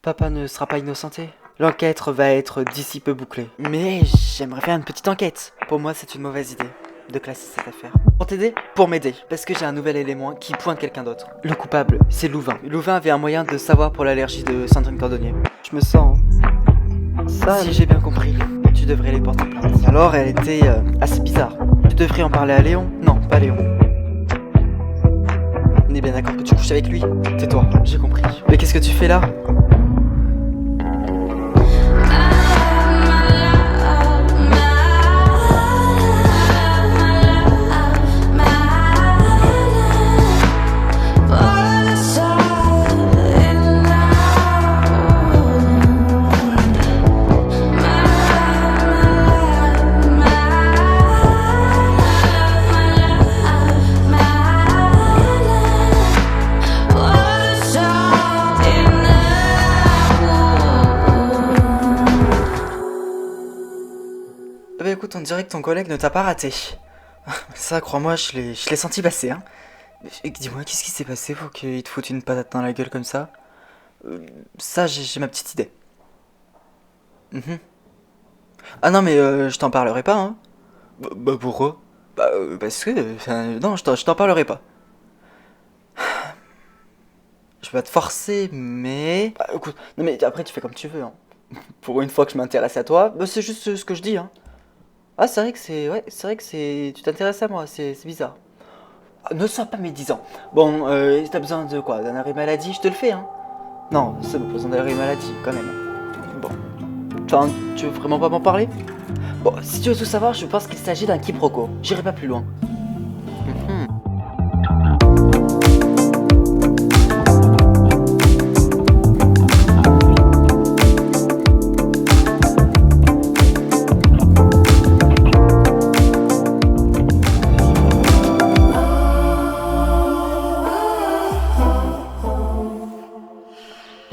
Papa ne sera pas innocenté. L'enquête va être d'ici peu bouclée. Mais j'aimerais faire une petite enquête. Pour moi, c'est une mauvaise idée de classer cette affaire. Pour t'aider? Pour m'aider. Parce que j'ai un nouvel élément qui pointe quelqu'un d'autre. Le coupable, c'est Louvain. Louvain avait un moyen de savoir pour l'allergie de Sandrine Cordonnier. Je me sens... ça... Si j'ai bien compris, tu devrais les porter plainte. Alors, elle était assez bizarre. Tu devrais en parler à Léon? Non, pas Léon. On est bien d'accord que tu couches avec lui? Tais-toi, j'ai compris. Mais qu'est-ce que tu fais là? Bah écoute, on dirait que ton collègue ne t'a pas raté. Ça, crois-moi, je l'ai senti passer, hein. Dis-moi, qu'est-ce qui s'est passé pour qu'il te foute une patate dans la gueule comme ça? Ça, j'ai ma petite idée. Mhm. Ah non, mais je t'en parlerai pas, hein. Bah pourquoi? Parce que... non, je t'en parlerai pas. Je vais pas te forcer, mais... Bah écoute, non mais après tu fais comme tu veux, hein. Pour une fois que je m'intéresse à toi, bah c'est juste ce que je dis, hein. Ah, c'est vrai que c'est... Ouais, c'est vrai que c'est... Tu t'intéresses à moi, c'est bizarre. Ah, ne sois pas médisant. Bon, si t'as besoin de quoi? D'un arrêt maladie, je te le fais, hein. Non, c'est pas besoin d'arrêt maladie, quand même. Bon. Enfin, tu veux vraiment pas m'en parler? Bon, si tu veux tout savoir, je pense qu'il s'agit d'un quiproquo. J'irai pas plus loin. Mhm.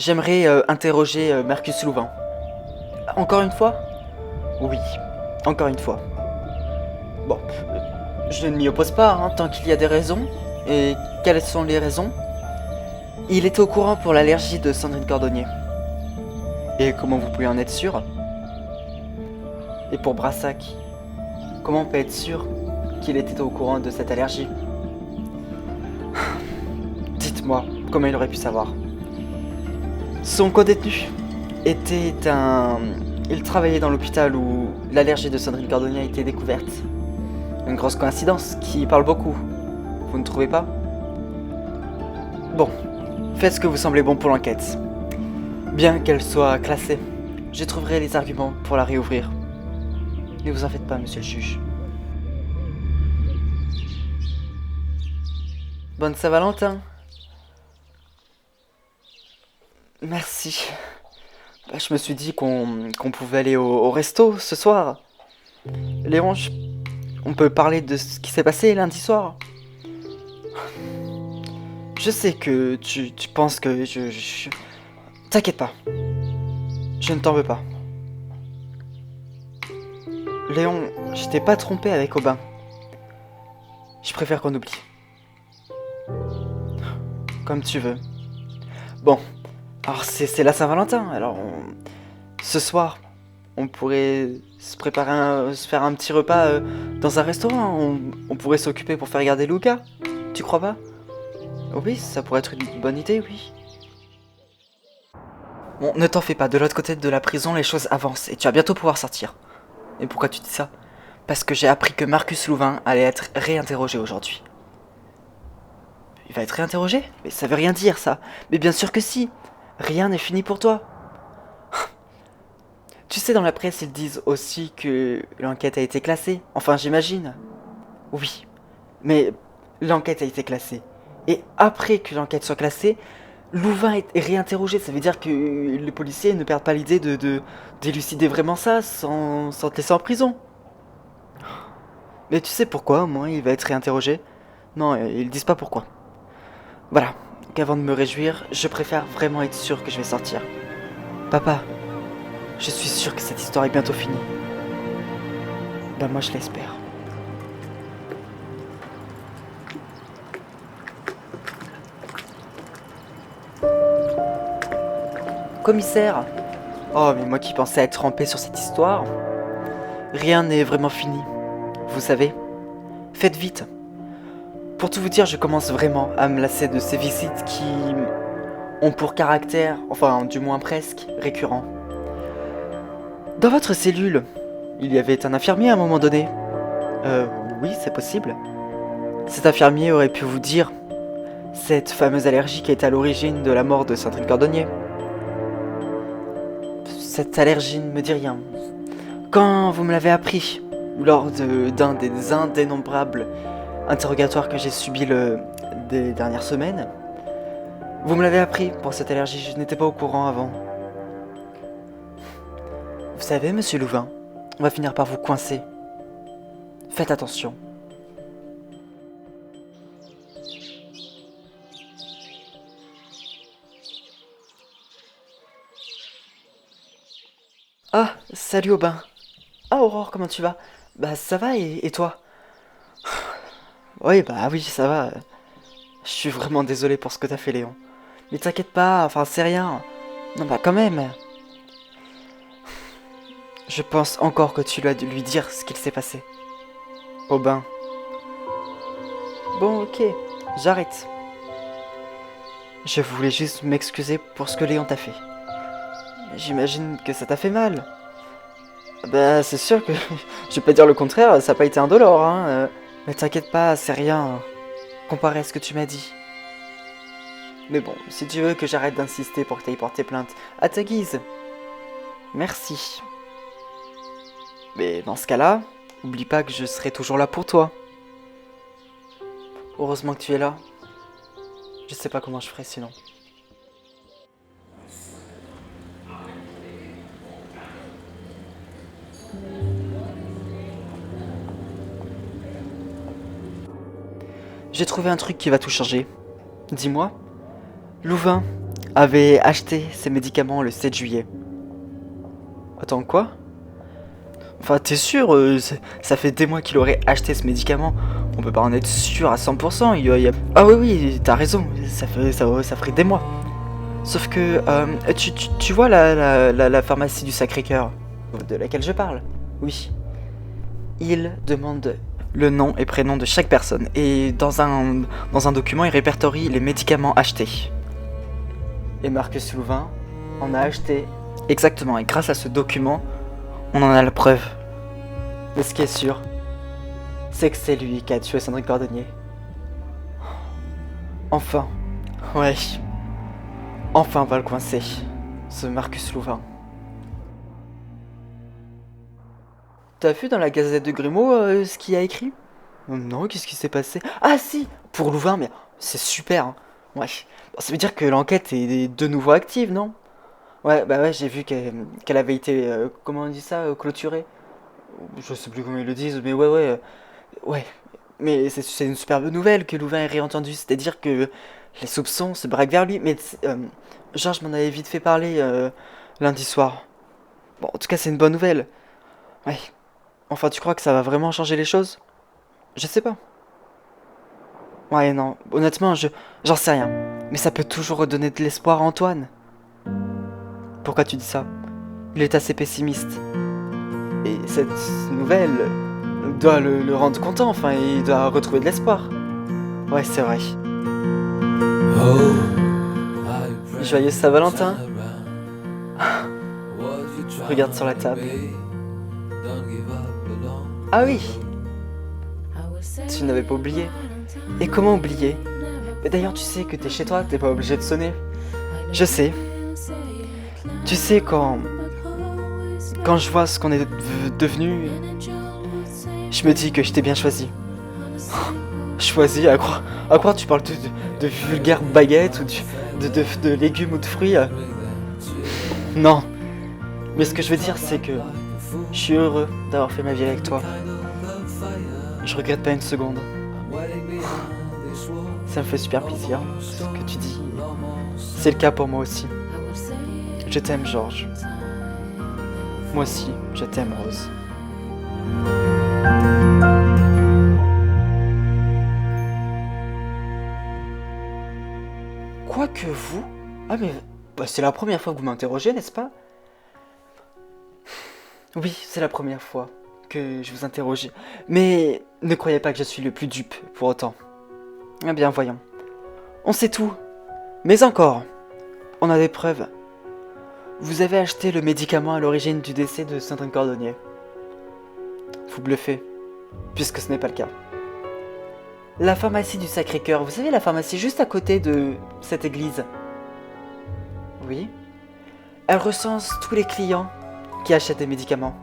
J'aimerais interroger Marcus Louvain. Encore une fois? Oui, encore une fois. Bon, je ne m'y oppose pas, hein, tant qu'il y a des raisons. Et quelles sont les raisons? Il était au courant pour l'allergie de Sandrine Cordonnier. Et comment vous pouvez en être sûr? Et pour Brassac, comment on peut être sûr qu'il était au courant de cette allergie? Dites-moi, comment il aurait pu savoir? Son co-détenu était un... Il travaillait dans l'hôpital où l'allergie de Sandrine Cordonnier a été découverte. Une grosse coïncidence qui parle beaucoup. Vous ne trouvez pas? Bon, faites ce que vous semblez bon pour l'enquête. Bien qu'elle soit classée, je trouverai les arguments pour la réouvrir. Ne vous en faites pas, monsieur le juge. Bonne Saint-Valentin. Merci. Bah, je me suis dit qu'on pouvait aller au resto ce soir. Léon, on peut parler de ce qui s'est passé lundi soir. Je sais que tu penses que T'inquiète pas. Je ne t'en veux pas. Léon, je t'ai pas trompé avec Aubin. Je préfère qu'on oublie. Comme tu veux. Bon, alors c'est la Saint-Valentin, alors ce soir, on pourrait se faire un petit repas dans un restaurant. On pourrait s'occuper pour faire garder Luca. Tu crois pas? Oui, ça pourrait être une bonne idée, oui. Bon, ne t'en fais pas, de l'autre côté de la prison, les choses avancent et tu vas bientôt pouvoir sortir. Et pourquoi tu dis ça? Parce que j'ai appris que Marcus Louvain allait être réinterrogé aujourd'hui. Il va être réinterrogé? Mais ça veut rien dire, ça. Mais bien sûr que si. Rien n'est fini pour toi. Tu sais, dans la presse, ils disent aussi que l'enquête a été classée. Enfin, j'imagine. Oui. Mais l'enquête a été classée. Et après que l'enquête soit classée, Louvain est réinterrogé. Ça veut dire que les policiers ne perdent pas l'idée de d'élucider vraiment ça sans te laisser en prison. Mais tu sais pourquoi, moi, il va être réinterrogé? Non, ils disent pas pourquoi. Voilà. Donc avant de me réjouir, je préfère vraiment être sûr que je vais sortir. Papa, je suis sûr que cette histoire est bientôt finie. Ben moi je l'espère. commissaire. Oh, mais moi qui pensais être trempé sur cette histoire. Rien n'est vraiment fini. Vous savez. Faites vite. Pour tout vous dire, je commence vraiment à me lasser de ces visites qui ont pour caractère, enfin du moins presque, récurrent. Dans votre cellule, il y avait un infirmier à un moment donné. Oui, c'est possible. Cet infirmier aurait pu vous dire cette fameuse allergie qui est à l'origine de la mort de Cédric Cordonnier. Cette allergie ne me dit rien. Quand vous me l'avez appris, lors d'un des indénombrables interrogatoires que j'ai subis des dernières semaines, vous me l'avez appris pour cette allergie, je n'étais pas au courant avant. Vous savez, monsieur Louvain, on va finir par vous coincer. Faites attention. Ah, salut Aubin. Ah Aurore, comment tu vas? Bah ça va et toi? Oui, bah oui, ça va. Je suis vraiment désolé pour ce que t'as fait Léon. Mais t'inquiète pas, enfin c'est rien. Non bah quand même. Je pense encore que tu dois lui dire ce qu'il s'est passé. Aubin. Bon ok, j'arrête. Je voulais juste m'excuser pour ce que Léon t'a fait. J'imagine que ça t'a fait mal. Bah c'est sûr que je vais pas dire le contraire, ça n'a pas été indolore hein. Mais t'inquiète pas, c'est rien. Comparé à ce que tu m'as dit. Mais bon, si tu veux que j'arrête d'insister pour que t'ailles porter plainte, à ta guise. Merci. Mais dans ce cas-là, oublie pas que je serai toujours là pour toi. Heureusement que tu es là. Je sais pas comment je ferais sinon. J'ai trouvé un truc qui va tout changer. Dis-moi, Louvain avait acheté ses médicaments le 7 juillet. Attends, quoi? Enfin, t'es sûr, ça fait des mois qu'il aurait acheté ce médicament. On peut pas en être sûr à 100%. Ah oui, oui, t'as raison, ça ferait des mois. Sauf que, tu vois la pharmacie du Sacré-Cœur, de laquelle je parle? Oui. Il demande le nom et prénom de chaque personne. Et dans un document, il répertorie les médicaments achetés. Et Marcus Louvain en a acheté. Exactement, et grâce à ce document, on en a la preuve. Mais ce qui est sûr, c'est que c'est lui qui a tué Cédric Cordonnier. Enfin. Ouais. Enfin, on va le coincer. Ce Marcus Louvain. T'as vu dans la Gazette de Grimaud ce qu'il a écrit? Non, qu'est-ce qui s'est passé? Ah si, pour Louvain, mais c'est super. Hein. Ouais. Bon, ça veut dire que l'enquête est de nouveau active, non? Ouais, bah ouais, j'ai vu qu'elle avait été, comment on dit ça, clôturée. Je sais plus comment ils le disent, mais ouais. Mais c'est une superbe nouvelle que Louvain ait réentendu, c'est-à-dire que les soupçons se braquent vers lui. Mais Georges m'en avait vite fait parler lundi soir. Bon, en tout cas, c'est une bonne nouvelle. Ouais. Enfin, tu crois que ça va vraiment changer les choses? Je sais pas. Ouais, non, honnêtement, j'en sais rien. Mais ça peut toujours redonner de l'espoir à Antoine. Pourquoi tu dis ça? Il est assez pessimiste. Et cette nouvelle doit le rendre content, enfin, il doit retrouver de l'espoir. Ouais, c'est vrai. Joyeux Saint-Valentin. Regarde sur la table. Ah oui, tu n'avais pas oublié. Et comment oublier? Mais d'ailleurs, tu sais que t'es chez toi, t'es pas obligé de sonner. Je sais. Tu sais, quand je vois ce qu'on est devenu, je me dis que je t'ai bien choisi. Choisi, à croire tu parles de vulgaires baguettes ou de légumes ou de fruits. Non. Mais ce que je veux dire, c'est que je suis heureux d'avoir fait ma vie avec toi. Je regrette pas une seconde. Ça me fait super plaisir, ce que tu dis. C'est le cas pour moi aussi. Je t'aime, Georges. Moi aussi, je t'aime, Rose. Quoique vous... Ah mais Bah, c'est la première fois que vous m'interrogez, n'est-ce pas? Oui, c'est la première fois que je vous interroge. Mais ne croyez pas que je suis le plus dupe pour autant. Eh bien, voyons. On sait tout. Mais encore, on a des preuves. Vous avez acheté le médicament à l'origine du décès de Sandrine Cordonnier. Vous bluffez, puisque ce n'est pas le cas. La pharmacie du Sacré-Cœur, vous savez la pharmacie juste à côté de cette église? Oui. Elle recense tous les clients qui achètent des médicaments.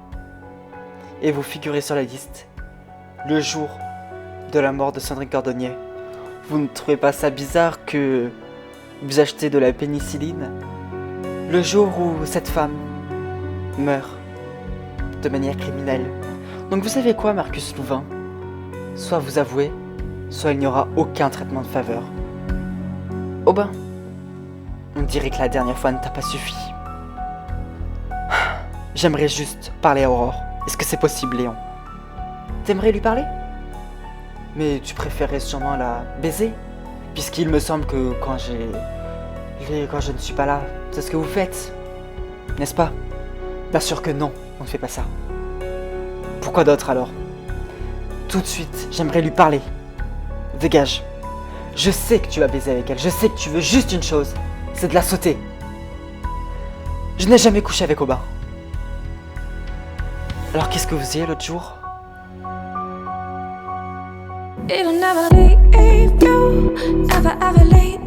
Et vous figurez sur la liste le jour de la mort de Sandrine Cordonnier. Vous ne trouvez pas ça bizarre que vous achetez de la pénicilline le jour où cette femme meurt de manière criminelle? Donc vous savez quoi, Marcus Louvain? Soit vous avouez, soit il n'y aura aucun traitement de faveur. Oh ben, on dirait que la dernière fois ne t'a pas suffi. J'aimerais juste parler à Aurore. Est-ce que c'est possible, Léon? T'aimerais lui parler? Mais tu préférerais sûrement la baiser? Puisqu'il me semble que quand je ne suis pas là, c'est ce que vous faites. N'est-ce pas? Bien sûr que non, on ne fait pas ça. Pourquoi d'autre alors? Tout de suite, j'aimerais lui parler. Dégage. Je sais que tu vas baiser avec elle, je sais que tu veux juste une chose, c'est de la sauter. Je n'ai jamais couché avec Aubin. Alors qu'est-ce que vous faisiez l'autre jour? It'll never leave you, never ever leave